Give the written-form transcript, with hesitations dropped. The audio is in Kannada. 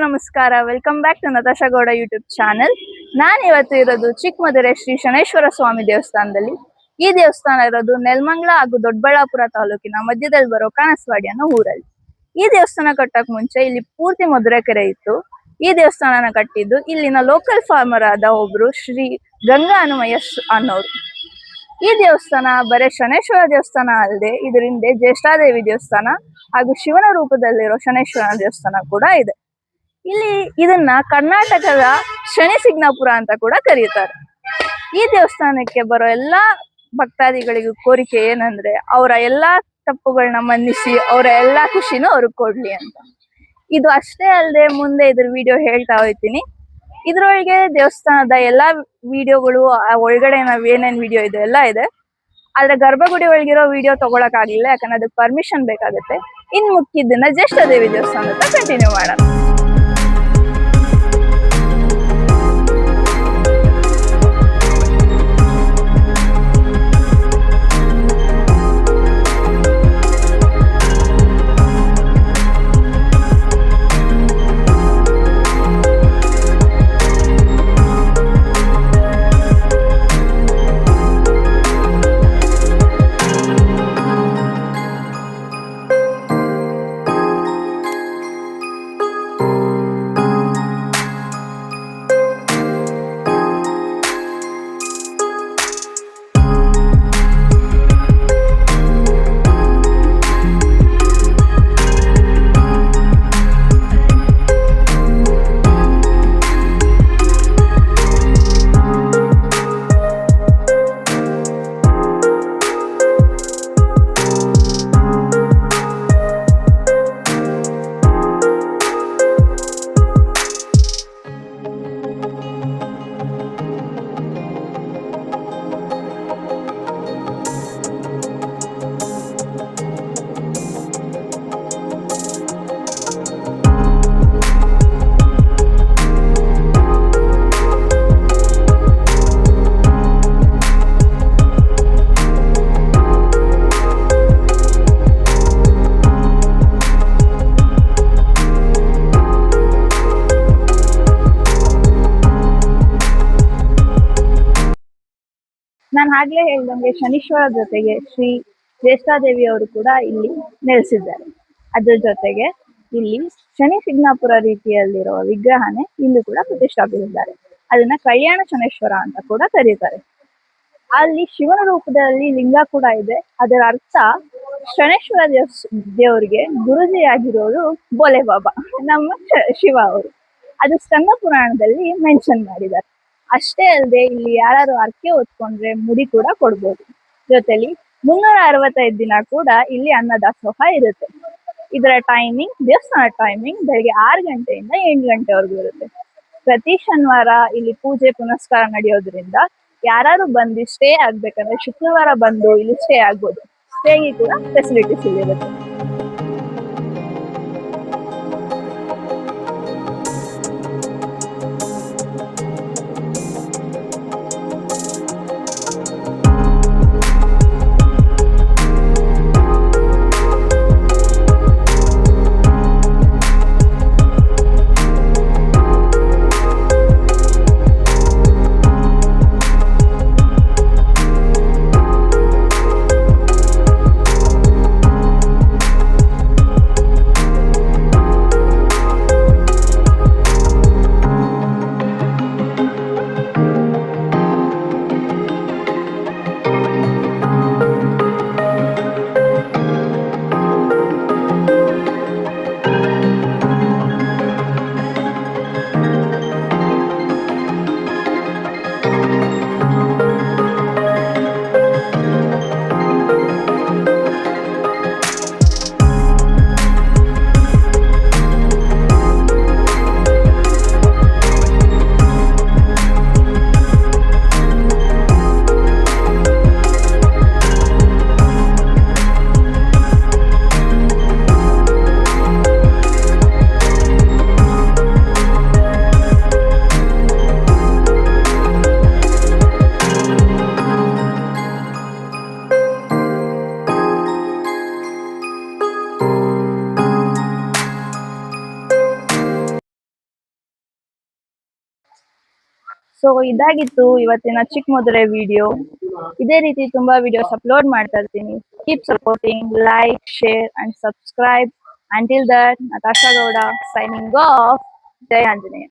ನಮಸ್ಕಾರ. Welcome back to Natasha Gowda YouTube channel. ನಾನು ಇವತ್ತು ಇರೋದು ಚಿಕ್ಕಮದುರೆ ಶ್ರೀ ಶನೇಶ್ವರ ಸ್ವಾಮಿ ದೇವಸ್ಥಾನದಲ್ಲಿ. ಈ ದೇವಸ್ಥಾನ ಇರೋದು ನೆಲಮಂಗಲ ಹಾಗೂ ದೊಡ್ಡಬಳ್ಳಾಪುರ ತಾಲೂಕಿನ ಮಧ್ಯದಲ್ಲಿ ಬರೋ ಕಾಣಸ್ವಾಡಿ ಅನ್ನೋ ಊರಲ್ಲಿ. ಈ ದೇವಸ್ಥಾನ ಕಟ್ಟಕ್ ಮುಂಚೆ ಇಲ್ಲಿ ಪೂರ್ತಿ ಮಧುರೆ ಕೆರೆ ಇತ್ತು. ಈ ದೇವಸ್ಥಾನನ ಕಟ್ಟಿದ್ದು ಇಲ್ಲಿನ ಲೋಕಲ್ ಫಾರ್ಮರ್ ಆದ ಒಬ್ರು ಶ್ರೀ ಗಂಗಾ ಹನುಮಯ್ಯ ಅನ್ನೋರು. ಈ ದೇವಸ್ಥಾನ ಬರೇ ಶನೇಶ್ವರ ದೇವಸ್ಥಾನ ಅಲ್ಲದೆ ಇದರ ಹಿಂದೆ ಜ್ಯೇಷ್ಠಾದೇವಿ ದೇವಸ್ಥಾನ ಹಾಗೂ ಶಿವನ ರೂಪದಲ್ಲಿರೋ ಶನೇಶ್ವರ ದೇವಸ್ಥಾನ ಕೂಡ ಇದೆ. ಇಲ್ಲಿ ಇದನ್ನ ಕರ್ನಾಟಕದ ಶನಿ ಸಿಗ್ನಾಪುರ ಅಂತ ಕೂಡ ಕರೀತಾರೆ. ಈ ದೇವಸ್ಥಾನಕ್ಕೆ ಬರೋ ಎಲ್ಲಾ ಭಕ್ತಾದಿಗಳಿಗೂ ಕೋರಿಕೆ ಏನಂದ್ರೆ ಅವರ ಎಲ್ಲಾ ತಪ್ಪುಗಳನ್ನ ಮನ್ನಿಸಿ ಅವರ ಎಲ್ಲಾ ಖುಷಿನೂ ಅವ್ರಿಗೆ ಕೊಡ್ಲಿ ಅಂತ. ಇದು ಅಷ್ಟೇ ಅಲ್ಲದೆ ಮುಂದೆ ಇದ್ರ ವಿಡಿಯೋ ಹೇಳ್ತಾ ಹೋಗ್ತೀನಿ. ಇದ್ರೊಳಗೆ ದೇವಸ್ಥಾನದ ಎಲ್ಲಾ ವಿಡಿಯೋಗಳು, ಒಳಗಡೆ ನಾವ್ ಏನೇನ್ ವಿಡಿಯೋ ಇದೆ ಎಲ್ಲ ಇದೆ. ಆದ್ರೆ ಗರ್ಭಗುಡಿ ಒಳಗಿರೋ ವಿಡಿಯೋ ತಗೊಳಕ್ ಆಗ್ಲಿಲ್ಲ, ಯಾಕಂದ್ರೆ ಅದಕ್ಕೆ ಪರ್ಮಿಷನ್ ಬೇಕಾಗುತ್ತೆ. ಇನ್ ಮುಖ್ಯದನ್ನ ಜ್ಯೇಷ್ಠಾದೇವಿ ದೇವಸ್ಥಾನ ಕಂಟಿನ್ಯೂ ಮಾಡೋಣ. ನಾನು ಆಗ್ಲೇ ಹೇಳ್ದಂಗೆ ಶನೀಶ್ವರ ಜೊತೆಗೆ ಶ್ರೀ ಜ್ಯೇಷ್ಠಾದೇವಿ ಅವರು ಕೂಡ ಇಲ್ಲಿ ನೆಲೆಸಿದ್ದಾರೆ. ಅದ್ರ ಜೊತೆಗೆ ಇಲ್ಲಿ ಶನಿ ಸಿಗ್ನಾಪುರ ರೀತಿಯಲ್ಲಿರುವ ವಿಗ್ರಹನೇ ಇಲ್ಲಿ ಕೂಡ ಪ್ರತಿಷ್ಠಾಪಿಸಿದ್ದಾರೆ. ಅದನ್ನ ಕಲ್ಯಾಣ ಶನೇಶ್ವರ ಅಂತ ಕೂಡ ಕರೀತಾರೆ. ಅಲ್ಲಿ ಶಿವನ ರೂಪದಲ್ಲಿ ಲಿಂಗ ಕೂಡ ಇದೆ. ಅದರ ಅರ್ಥ ಶನೇಶ್ವರ ದೇವರಿಗೆ ಗುರುಜಿ ಆಗಿರೋರು ಬೋಲೆ ಬಾಬಾ, ನಮ್ಮ ಶಿವ ಅವರು. ಅದು ಸ್ಕಂದ ಪುರಾಣದಲ್ಲಿ ಮೆನ್ಷನ್ ಮಾಡಿದ್ದಾರೆ. ಅಷ್ಟೇ ಅಲ್ಲದೆ ಇಲ್ಲಿ ಯಾರು ಅರ್ಕೆ ಹೊತ್ಕೊಂಡ್ರೆ ಮುಡಿ ಕೂಡ ಕೊಡ್ಬೋದು. ಜೊತೆಲಿ 365 ದಿನ ಕೂಡ ಇಲ್ಲಿ ಅನ್ನದಾಸೋಹ ಇರುತ್ತೆ. ಇದರ ಟೈಮಿಂಗ್, ದೇವಸ್ಥಾನ ಟೈಮಿಂಗ್ ಬೆಳಿಗ್ಗೆ 6 ಗಂಟೆಯಿಂದ 8 ಗಂಟೆವರೆಗೂ ಇರುತ್ತೆ. ಪ್ರತಿ ಶನಿವಾರ ಇಲ್ಲಿ ಪೂಜೆ ಪುನಸ್ಕಾರ ನಡೆಯೋದ್ರಿಂದ ಯಾರು ಬಂದು ಸ್ಟೇ ಆಗ್ಬೇಕಂದ್ರೆ ಶುಕ್ರವಾರ ಬಂದು ಇಲ್ಲಿ ಸ್ಟೇ ಆಗ್ಬೋದು. ಸ್ಟೇಗೆ ಕೂಡ ಫೆಸಿಲಿಟೀಸ್ ಇಲ್ಲಿರುತ್ತೆ. ಸೊ ಇದಾಗಿತ್ತು ಇವತ್ತಿನ ಚಿಕ್ಕಮದುರೆ ವಿಡಿಯೋ. ಇದೇ ರೀತಿ ತುಂಬಾ ವಿಡಿಯೋಸ್ ಅಪ್ಲೋಡ್ ಮಾಡ್ತಾ ಇರ್ತೀನಿ. Keep supporting, like, share and subscribe. Until that, Natasha Gowda signing off. Jai Anjaneya.